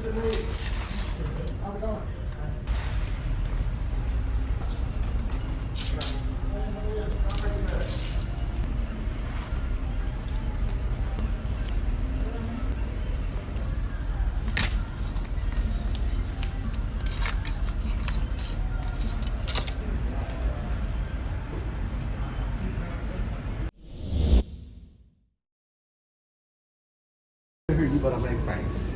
How's it going? I heard you, but I'm in France.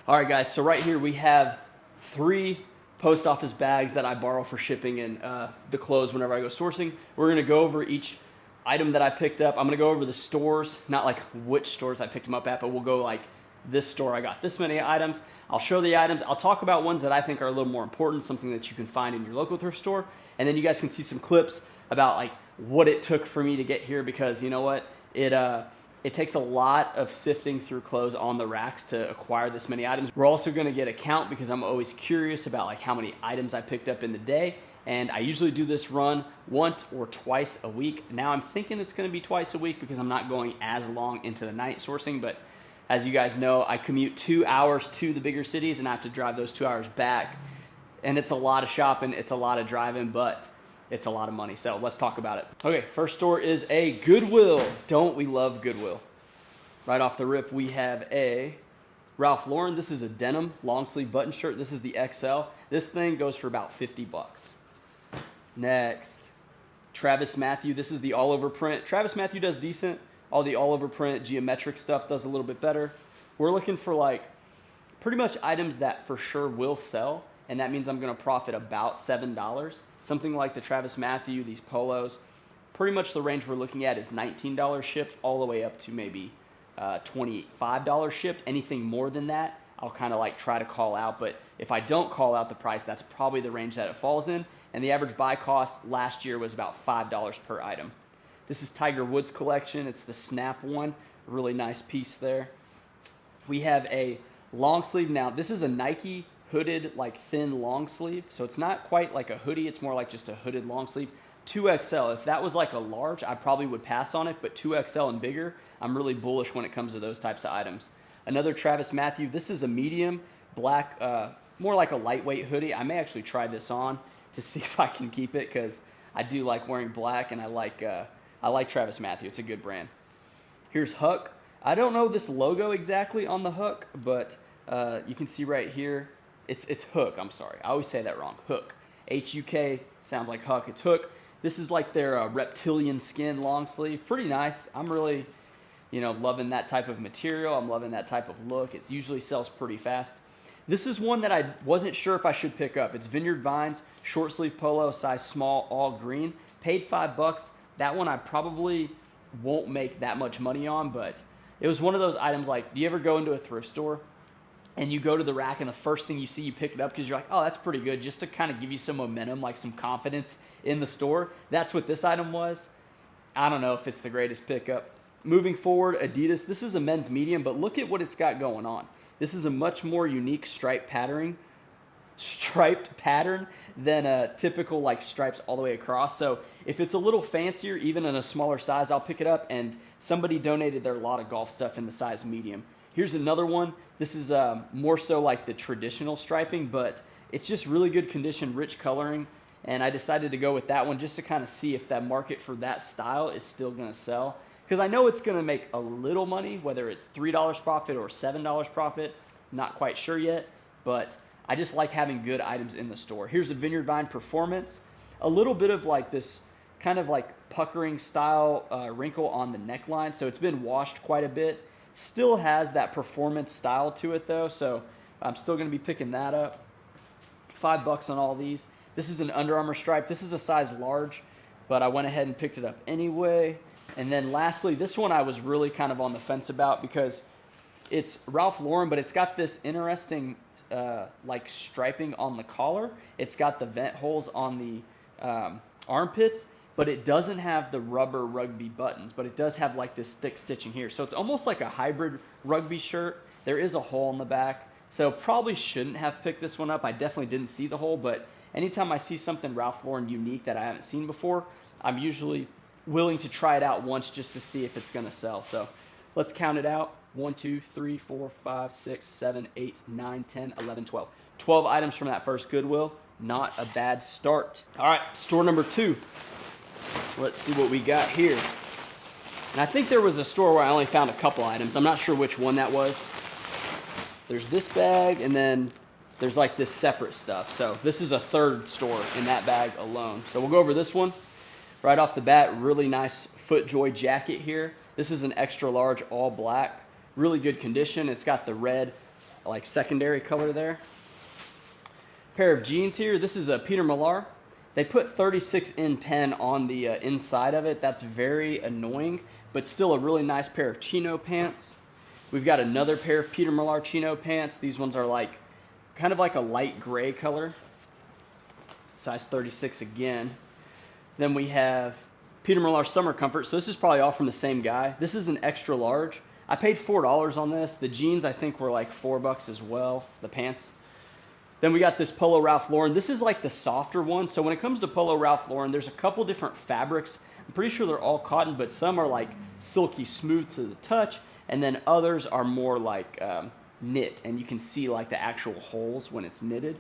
All right, guys, so right here we have 3 post office bags that I borrow for shipping and the clothes whenever I go sourcing. We're gonna go over each item that I picked up. I'm gonna go over the stores, not like which stores I picked them up at, but we'll go like this store, I got this many items. I'll show the items. I'll talk about ones that I think are a little more important, something that you can find in your local thrift store. And then you guys can see some clips about like what it took for me to get here, because you know what? It takes a lot of sifting through clothes on the racks to acquire this many items. We're also gonna get a count because I'm always curious about like how many items I picked up in the day. And I usually do this run once or twice a week. Now I'm thinking it's gonna be twice a week because I'm not going as long into the night sourcing, but as you guys know, I commute 2 hours to the bigger cities and I have to drive those 2 hours back. And it's a lot of shopping, it's a lot of driving, but it's a lot of money. So let's talk about it. Okay, first store is a Goodwill. Don't we love Goodwill? Right off the rip, we have a Ralph Lauren. This is a denim long sleeve button shirt. This is the XL. This thing goes for about 50 bucks. Next, Travis Mathew. This is the all over print. Travis Mathew does decent. All the all over print geometric stuff does a little bit better. We're looking for like pretty much items that for sure will sell, and that means I'm gonna profit about $7. Something like the Travis Mathew, these polos, pretty much the range we're looking at is $19 shipped all the way up to maybe $25 shipped. Anything more than that, I'll kind of like try to call out, but if I don't call out the price, that's probably the range that it falls in. And the average buy cost last year was about $5 per item. This is Tiger Woods collection. It's the Snap one. Really nice piece there. We have a long sleeve. Now, this is a Nike hooded, like thin long sleeve. So it's not quite like a hoodie. It's more like just a hooded long sleeve. 2XL. If that was like a large, I probably would pass on it, but 2XL and bigger, I'm really bullish when it comes to those types of items. Another Travis Mathew. This is a medium black, more like a lightweight hoodie. I may actually try this on to see if I can keep it, because I do like wearing black, and I like Travis Mathew. It's a good brand. Here's Huck. I don't know this logo exactly on the Huck, but you can see right here, it's Hook. I'm sorry, I always say that wrong. Hook, H-U-K, sounds like Huck. It's Hook. This is like their reptilian skin long sleeve. Pretty nice. I'm really, loving that type of material. I'm loving that type of look. It usually sells pretty fast. This is one that I wasn't sure if I should pick up. It's Vineyard Vines, short sleeve polo, size small, all green. Paid $5. That one I probably won't make that much money on, but it was one of those items like, do you ever go into a thrift store and you go to the rack and the first thing you see, you pick it up because you're like, oh, that's pretty good, just to kind of give you some momentum, like some confidence in the store? That's what this item was. I don't know if it's the greatest pickup. Moving forward, Adidas. This is a men's medium, but look at what it's got going on. This is a much more unique striped pattern than a typical like stripes all the way across. So if it's a little fancier, even in a smaller size, I'll pick it up. And somebody donated their lot of golf stuff in the size medium. Here's another one. This is more so like the traditional striping, but it's just really good condition, rich coloring. And I decided to go with that one just to kind of see if that market for that style is still going to sell. Because I know it's going to make a little money, whether it's $3 profit or $7 profit. Not quite sure yet, but I just like having good items in the store. Here's a Vineyard Vine Performance. A little bit of like this kind of like puckering style wrinkle on the neckline. So it's been washed quite a bit. Still has that performance style to it though. So I'm still going to be picking that up. $5 on all these. This is an Under Armour stripe. This is a size large, but I went ahead and picked it up anyway. And then lastly, this one I was really kind of on the fence about because it's Ralph Lauren, but it's got this interesting like striping on the collar. It's got the vent holes on the armpits, but it doesn't have the rubber rugby buttons, but it does have like this thick stitching here. So it's almost like a hybrid rugby shirt. There is a hole in the back, so probably shouldn't have picked this one up. I definitely didn't see the hole, but anytime I see something Ralph Lauren unique that I haven't seen before, I'm usually willing to try it out once just to see if it's going to sell. So let's count it out. 1, 2, 3, 4, 5, 6, 7, 8, 9, 10, 11, 12. 12 items from that first Goodwill. Not a bad start. All right, store number 2. Let's see what we got here. And I think there was a store where I only found a couple items. I'm not sure which one that was. There's this bag, and then there's like this separate stuff. So this is a third store in that bag alone. So we'll go over this one. Right off the bat, really nice FootJoy jacket here. This is an extra large, all black. Really good condition. It's got the red, like secondary color there. Pair of jeans here. This is a Peter Millar. They put 36 in pen on the inside of it. That's very annoying, but still a really nice pair of chino pants. We've got another pair of Peter Millar chino pants. These ones are like kind of like a light gray color. Size 36 again. Then we have Peter Millar Summer Comfort. So this is probably all from the same guy. This is an extra large. I paid $4 on this. The jeans I think were like $4 as well, the pants. Then we got this Polo Ralph Lauren. This is like the softer one. So when it comes to Polo Ralph Lauren, there's a couple different fabrics. I'm pretty sure they're all cotton, but some are like silky smooth to the touch, and then others are more like knit, and you can see like the actual holes when it's knitted.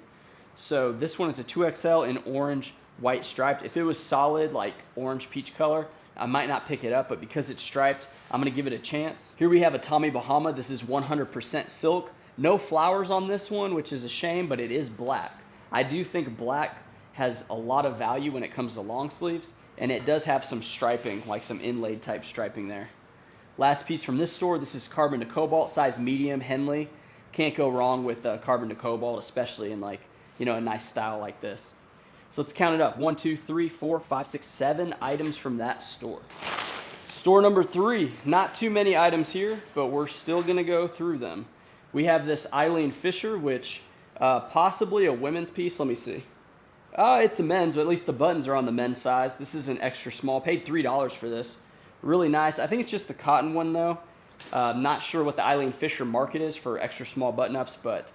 So this one is a 2XL in orange, white striped. If it was solid, like orange peach color, I might not pick it up, but because it's striped, I'm gonna give it a chance. Here we have a Tommy Bahama. This is 100% silk. No flowers on this one, which is a shame, but it is black. I do think black has a lot of value when it comes to long sleeves, and it does have some striping, like some inlaid type striping there. Last piece from this store, this is carbon to cobalt, size medium, Henley. Can't go wrong with carbon to cobalt, especially in like, you know, a nice style like this. So let's count it up. 1, 2, 3, 4, 5, 6, 7 items from that store. Store number 3, not too many items here, but we're still gonna go through them. We have this Eileen Fisher, which possibly a women's piece. Let me see. It's a men's, but at least the buttons are on the men's size. This is an extra small. Paid $3 for this. Really nice. I think it's just the cotton one though. Not sure what the Eileen Fisher market is for extra small button-ups, but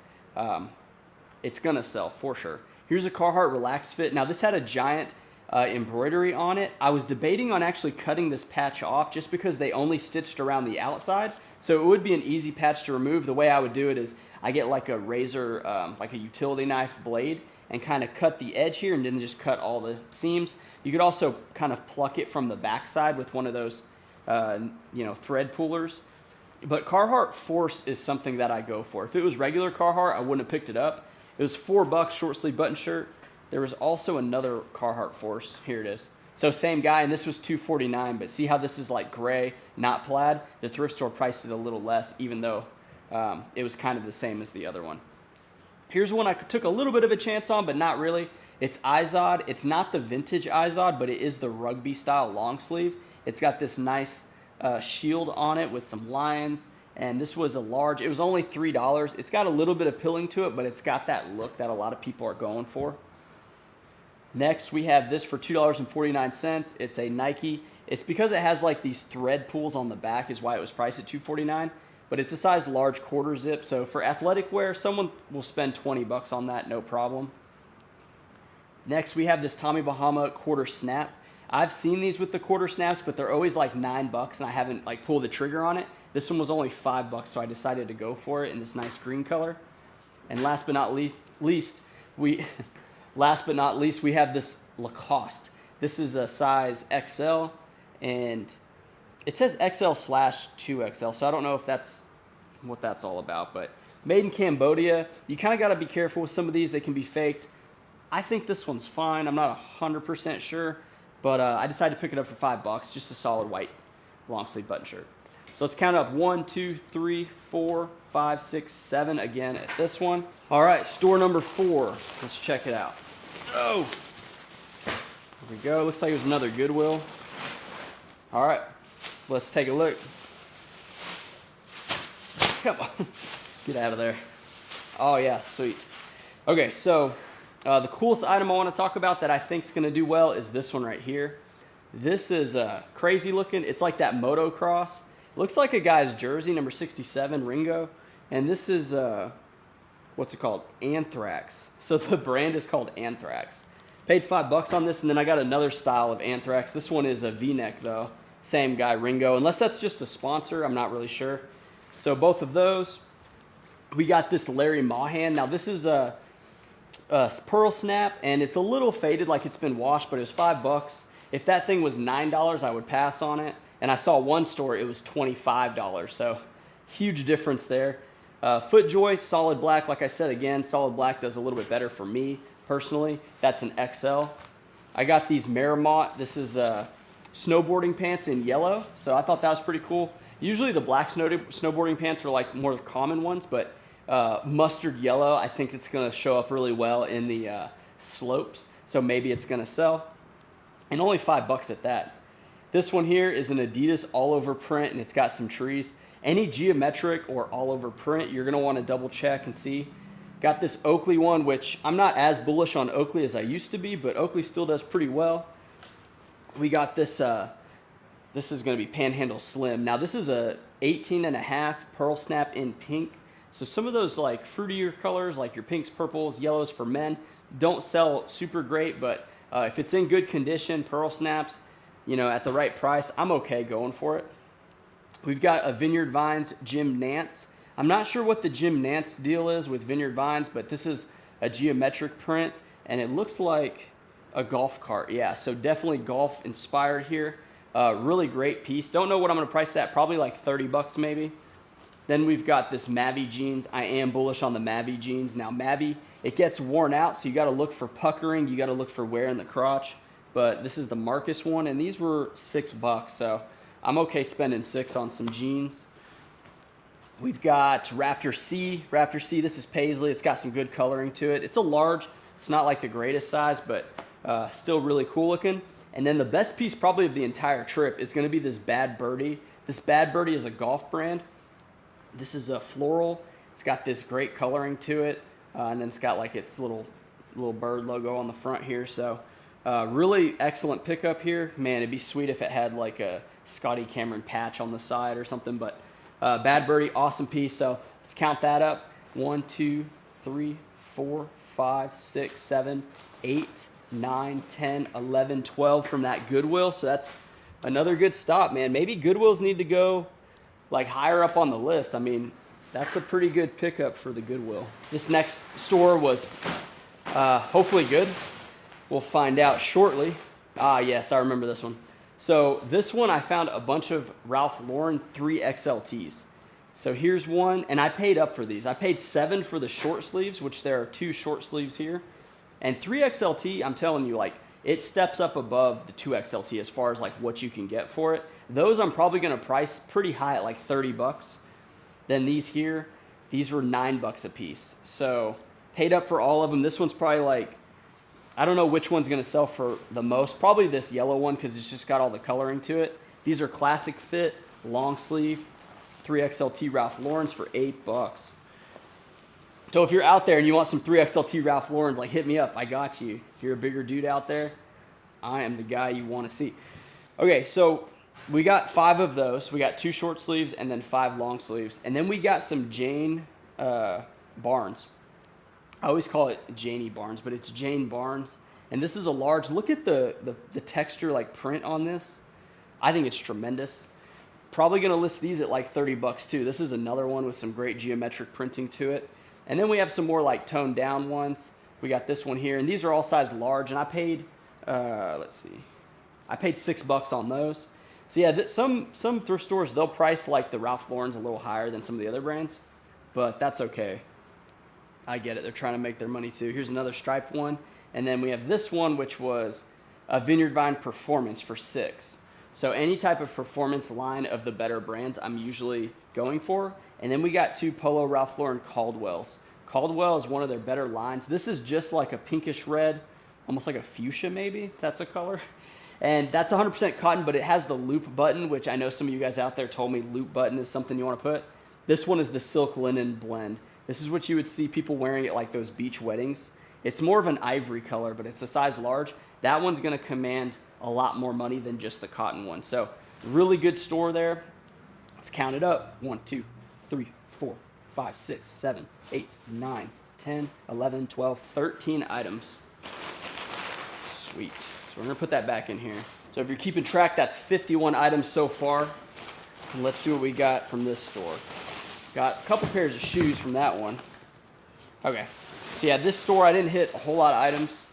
it's gonna sell for sure. Here's a Carhartt Relax Fit. Now this had a giant embroidery on it. I was debating on actually cutting this patch off just because they only stitched around the outside. So it would be an easy patch to remove. The way I would do it is I get like a razor, like a utility knife blade, and kind of cut the edge here and then just cut all the seams. You could also kind of pluck it from the backside with one of those, thread pullers. But Carhartt Force is something that I go for. If it was regular Carhartt, I wouldn't have picked it up. It was $4 short sleeve button shirt. There was also another Carhartt Force. Here it is. So same guy, and this was $249, but see how this is like gray, not plaid? The thrift store priced it a little less, even though it was kind of the same as the other one. Here's one I took a little bit of a chance on, but not really. It's Izod. It's not the vintage Izod, but it is the rugby style long sleeve. It's got this nice shield on it with some lions, and this was a large. It was only $3. It's got a little bit of pilling to it, but it's got that look that a lot of people are going for. Next, we have this for $2.49. It's a Nike. It's because it has like these thread pulls on the back is why it was priced at $2.49. But it's a size large quarter zip. So for athletic wear, someone will spend $20 on that, no problem. Next, we have this Tommy Bahama quarter snap. I've seen these with the quarter snaps, but they're always like $9, and I haven't like pulled the trigger on it. This one was only $5, so I decided to go for it in this nice green color. And last but not least, we have this Lacoste. This is a size XL, and it says XL/2XL, so I don't know if that's what that's all about, but made in Cambodia. You kind of got to be careful with some of these. They can be faked. I think this one's fine. I'm not 100% sure, but I decided to pick it up for $5, just a solid white long sleeve button shirt. So let's count up 1, 2, 3, 4, 5, 6, 7 again at this one. All right, store number 4. Let's check it out. Oh, here we go. Looks like it was another Goodwill. All right, let's take a look. Come on, get out of there. Oh yeah, sweet. Okay, so the coolest item I want to talk about that I think is going to do well is this one right here. This is crazy looking. It's like that motocross. Looks like a guy's jersey, number 67, Ringo. And this is what's it called? Anthrax. So the brand is called Anthrax. Paid $5 on this, and then I got another style of Anthrax. This one is a V-neck though. Same guy, Ringo. Unless that's just a sponsor, I'm not really sure. So both of those. We got this Larry Mahan. Now this is a pearl snap, and it's a little faded, like it's been washed, but it was $5. If that thing was $9, I would pass on it. And I saw one store, it was $25. So huge difference there. FootJoy, solid black. Like I said, again, solid black does a little bit better for me personally. That's an XL. I got these Marmot. This is snowboarding pants in yellow. So I thought that was pretty cool. Usually the black snowboarding pants are like more common ones, but mustard yellow, I think it's going to show up really well in the slopes. So maybe it's going to sell. And only $5 at that. This one here is an Adidas all over print, and it's got some trees. Any geometric or all over print, you're going to want to double check and see. Got this Oakley one, which I'm not as bullish on Oakley as I used to be, but Oakley still does pretty well. We got this, this is going to be Panhandle Slim. Now this is a 18.5 pearl snap in pink. So some of those like fruitier colors, like your pinks, purples, yellows for men, don't sell super great, but if it's in good condition, pearl snaps, you know, at the right price, I'm okay going for it. We've got a Vineyard Vines Jim Nance. I'm not sure what the Jim Nance deal is with Vineyard Vines, but this is a geometric print, and it looks like a golf cart. Yeah, so definitely golf inspired here. Really great piece. Don't know what I'm going to price that. Probably like $30 maybe. Then we've got this Mavi jeans. I am bullish on the Mavi jeans. Now Mavi, it gets worn out, so you got to look for puckering. You got to look for wear in the crotch. But this is the Marcus one, and these were $6, so I'm okay spending $6 on some jeans. We've got Raptor C. Raptor C, this is Paisley. It's got some good coloring to it. It's a large. It's not like the greatest size, but still really cool looking. And then the best piece probably of the entire trip is going to be this Bad Birdie. This Bad Birdie is a golf brand. This is a floral. It's got this great coloring to it, and then it's got like its little bird logo on the front here. So really excellent pickup here. Man, it'd be sweet if it had like a Scotty Cameron patch on the side or something, but Bad Birdie, awesome piece. So let's count that up. 1, 2, 3, 4, 5, 6, 7, 8, 9, 10, 11, 12 from that Goodwill. So that's another good stop, man. Maybe Goodwills need to go like higher up on the list. I mean, that's a pretty good pickup for the Goodwill. This next store was hopefully good. We'll find out shortly. Yes, I remember this one. So this one, I found a bunch of Ralph Lauren 3XLTs. So here's one, and I paid up for these. I paid $7 for the short sleeves, which there are 2 short sleeves here. And 3XLT, I'm telling you, like, it steps up above the 2XLT as far as like what you can get for it. Those I'm probably going to price pretty high at like $30. Then these here, these were $9 a piece. So paid up for all of them. This one's probably like, I don't know which one's going to sell for the most. Probably this yellow one because it's just got all the coloring to it. These are classic fit, long sleeve, 3XLT Ralph Lauren's for $8. So if you're out there and you want some 3XLT Ralph Lauren's, like, hit me up. I got you. If you're a bigger dude out there, I am the guy you want to see. Okay, so we got 5 of those. We got 2 short sleeves and then 5 long sleeves. And then we got some Jane Barnes. I always call it Janie Barnes, but it's Jane Barnes. And this is a large. Look at the texture, like, print on this. I think it's tremendous. Probably going to list these at like $30 too. This is another one with some great geometric printing to it. And then we have some more like toned down ones. We got this one here, and these are all size large. And I paid, let's see, I paid $6 on those. So yeah, some thrift stores, they'll price like the Ralph Lauren's a little higher than some of the other brands, but that's okay. I get it. They're trying to make their money too. Here's another striped one, and then we have this one, which was a Vineyard Vine Performance for $6. So any type of performance line of the better brands, I'm usually going for. And then we got 2 Polo Ralph Lauren Caldwells. Caldwell is one of their better lines. This is just like a pinkish red, almost like a fuchsia maybe, if that's a color. And that's 100% cotton, but it has the loop button, which I know some of you guys out there told me loop button is something you want to put. This one is the silk linen blend. This is what you would see people wearing at like those beach weddings. It's more of an ivory color, but it's a size large. That one's going to command a lot more money than just the cotton one. So really good store there. Let's count it up. 1, 2, 3, 4, 5, 6, 7, 8, 9, 10, 11, 12, 13 items. Sweet. So we're gonna put that back in here. So if you're keeping track, that's 51 items so far. And let's see what we got from this store. Got a couple pairs of shoes from that one. Okay, so yeah, this store I didn't hit a whole lot of items,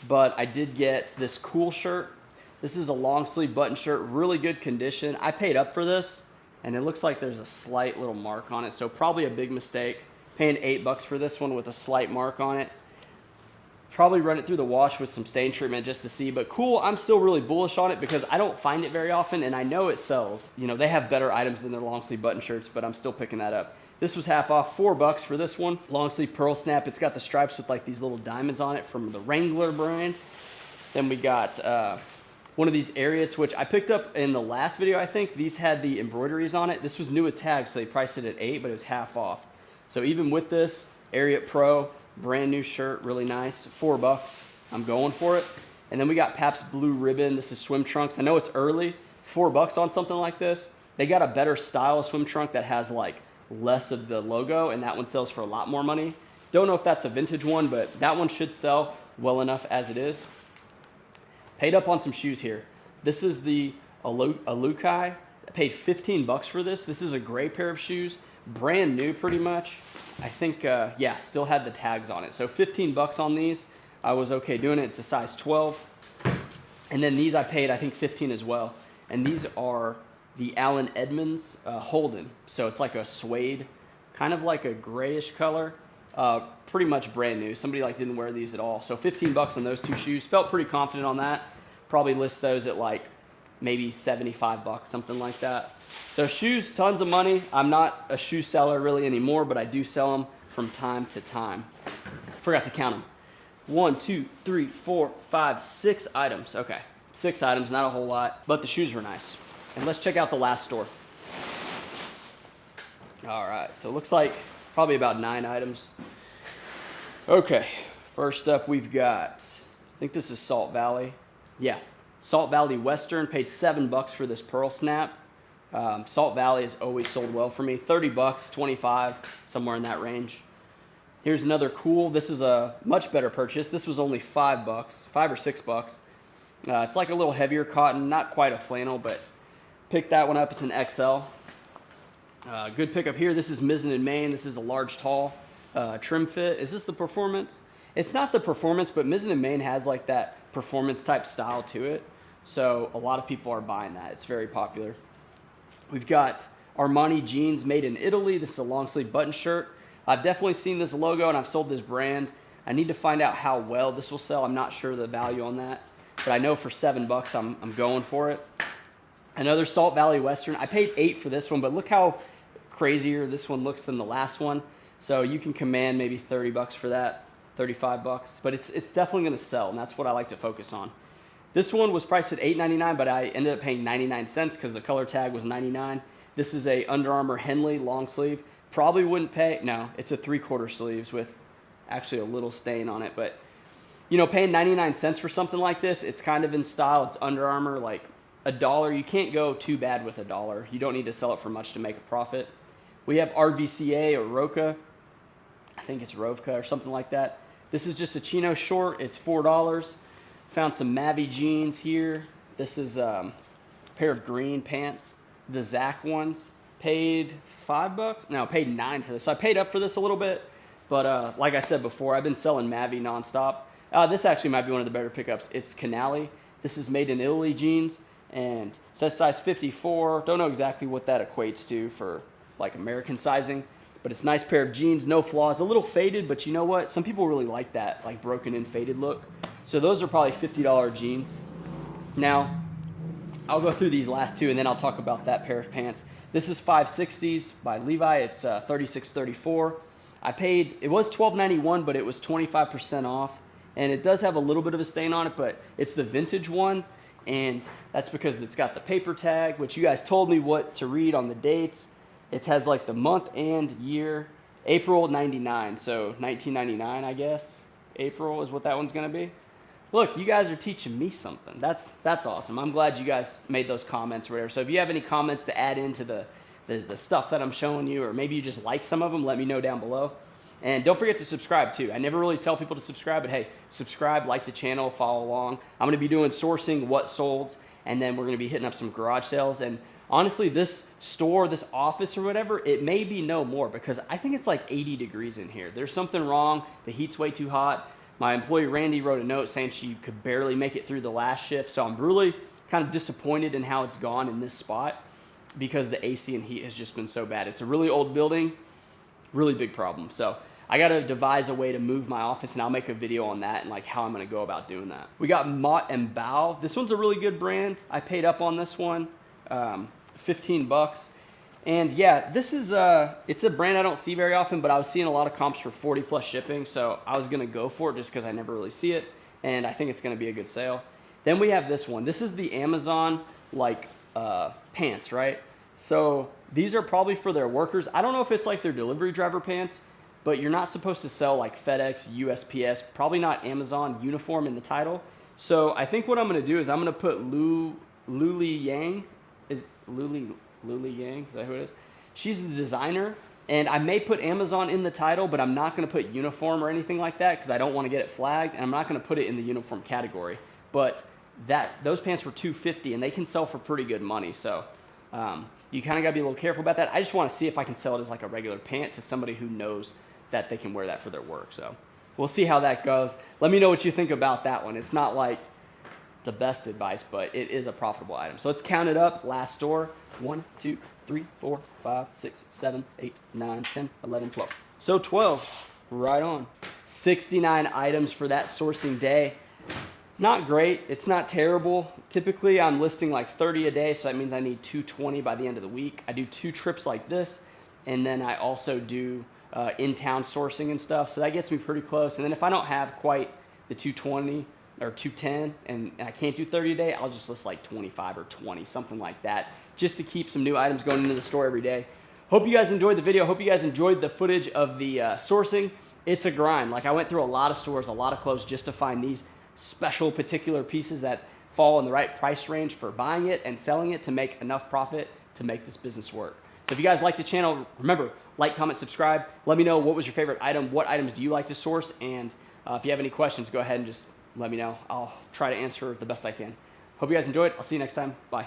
but I did get this cool shirt. This is a long sleeve button shirt, really good condition. I paid up for this, and it looks like there's a slight little mark on it, so probably a big mistake. Paying $8 for this one with a slight mark on it. Probably run it through the wash with some stain treatment just to see, but cool. I'm still really bullish on it because I don't find it very often, and I know it sells. You know, they have better items than their long sleeve button shirts, but I'm still picking that up. This was half off, $4 for this one. Long sleeve pearl snap. It's got the stripes with like these little diamonds on it from the Wrangler brand. Then we got one of these Ariats, which I picked up in the last video, I think. These had the embroideries on it. This was new with tags, so they priced it at $8, but it was half off. So even with this, Ariat Pro, brand new shirt, really nice, $4. I'm going for it. And then we got Pabst Blue Ribbon. This is swim trunks. I know it's early, $4 on something like this. They got a better style of swim trunk that has like less of the logo, and that one sells for a lot more money. Don't know if that's a vintage one, but that one should sell well enough as it is. Paid up on some shoes here. This is the Alukai. I paid $15 for this. This is a gray pair of shoes, brand new pretty much. I think, yeah, still had the tags on it. So $15 on these. I was okay doing it. It's a size 12. And then these I paid, I think, 15 as well. And these are the Allen Edmonds Holden. So it's like a suede, kind of like a grayish color. Pretty much brand new. Somebody like didn't wear these at all. So $15 on those two shoes. Felt pretty confident on that. Probably list those at like maybe $75, something like that. So shoes, tons of money. I'm not a shoe seller really anymore, but I do sell them from time to time. Forgot to count them. 1, 2, 3, 4, 5, 6 items. Okay, 6 items, not a whole lot, but the shoes were nice. And let's check out the last store. All right, so it looks like probably about 9 items. Okay, first up we've got, I think this is Salt Valley. Yeah, Salt Valley Western, paid $7 for this pearl snap. Salt Valley has always sold well for me. $30, 25, somewhere in that range. Here's another cool. This is a much better purchase. This was only $5, $5 or $6. It's like a little heavier cotton, not quite a flannel, but pick that one up. It's an XL. Good pickup here. This is Mizzen and Main. This is a large, tall trim fit. Is this the Performance? It's not the Performance, but Mizzen and Main has like that performance type style to it. So a lot of people are buying that. It's very popular. We've got Armani jeans made in Italy. This is a long sleeve button shirt. I've definitely seen this logo and I've sold this brand. I need to find out how well this will sell. I'm not sure the value on that, but I know for $7 I'm going for it. Another Salt Valley Western. I paid $8 for this one, but look how crazier this one looks than the last one. So you can command maybe $30 for that, $35, but it's definitely going to sell, and that's what I like to focus on. This one was priced at $8.99, but I ended up paying 99 cents because the color tag was 99. This is a Under Armour Henley long sleeve. Probably wouldn't pay, no, it's a 3/4 sleeves with actually a little stain on it, but you know, paying 99 cents for something like this, it's kind of in style. It's Under Armour, like $1. You can't go too bad with $1. You don't need to sell it for much to make a profit. We have RVCA or Roka. I think it's Rovka or something like that. This is just a chino short. It's $4. Found some Mavi jeans here. This is a pair of green pants, the Zach ones. Paid $5? No, paid $9 for this. So I paid up for this a little bit, but like I said before, I've been selling Mavi nonstop. This actually might be one of the better pickups. It's Canali. This is made in Italy jeans, and it says size 54. Don't know exactly what that equates to for like American sizing, but it's a nice pair of jeans, no flaws. A little faded, but you know what? Some people really like that, like broken in faded look. So those are probably $50 jeans. Now, I'll go through these last two, and then I'll talk about that pair of pants. This is 560s by Levi. It's $36.34. I paid, it was $12.91, but it was 25% off. And it does have a little bit of a stain on it, but it's the vintage one. And that's because it's got the paper tag, which you guys told me what to read on the dates. It has like the month and year, April 99. So 1999, I guess. April is what that one's going to be. Look, you guys are teaching me something. That's awesome. I'm glad you guys made those comments or whatever. So if you have any comments to add into the stuff that I'm showing you, or maybe you just like some of them, let me know down below. And don't forget to subscribe too. I never really tell people to subscribe, but hey, subscribe, like the channel, follow along. I'm going to be doing sourcing, what solds, and then we're going to be hitting up some garage sales. And honestly, this store, this office or whatever, it may be no more because I think it's like 80 degrees in here. There's something wrong. The heat's way too hot. My employee Randy wrote a note saying she could barely make it through the last shift. So I'm really kind of disappointed in how it's gone in this spot because the AC and heat has just been so bad. It's a really old building, really big problem. So I got to devise a way to move my office, and I'll make a video on that and like how I'm going to go about doing that. We got Mott and Bow. This one's a really good brand. I paid up on this one, 15 bucks. And yeah, this is it's a brand I don't see very often, but I was seeing a lot of comps for 40 plus shipping. So I was going to go for it just because I never really see it. And I think it's going to be a good sale. Then we have this one. This is the Amazon like pants, right? So these are probably for their workers. I don't know if it's like their delivery driver pants, but you're not supposed to sell like FedEx, USPS, probably not Amazon uniform in the title. So I think what I'm going to do is I'm going to put Luli Yang. Is Luli Yang? Is that who it is? She's the designer. And I may put Amazon in the title, but I'm not going to put uniform or anything like that because I don't want to get it flagged. And I'm not going to put it in the uniform category. But those pants were $250 and they can sell for pretty good money. So you kind of got to be a little careful about that. I just want to see if I can sell it as like a regular pant to somebody who knows that they can wear that for their work. So we'll see how that goes. Let me know what you think about that one. It's not like the best advice, but it is a profitable item. So let's count it up. Last store, 1, 2, 3, 4, 5, 6, 7, 8, 9, 10, 11, 12. So 12, right on. 69 items for that sourcing day. Not great. It's not terrible. Typically, I'm listing like 30 a day, so that means I need 220 by the end of the week. I do 2 trips like this, and then I also do in-town sourcing and stuff, so that gets me pretty close. And then if I don't have quite the 220 or 210 and I can't do 30 a day, I'll just list like 25 or 20, something like that, just to keep some new items going into the store every day. Hope you guys enjoyed the video. Hope you guys enjoyed the footage of the sourcing. It's a grind. Like I went through a lot of stores, a lot of clothes just to find these special particular pieces that fall in the right price range for buying it and selling it to make enough profit to make this business work. So if you guys like the channel, remember, like, comment, subscribe. Let me know what was your favorite item. What items do you like to source? And if you have any questions, go ahead and just let me know. I'll try to answer the best I can. Hope you guys enjoyed. I'll see you next time. Bye.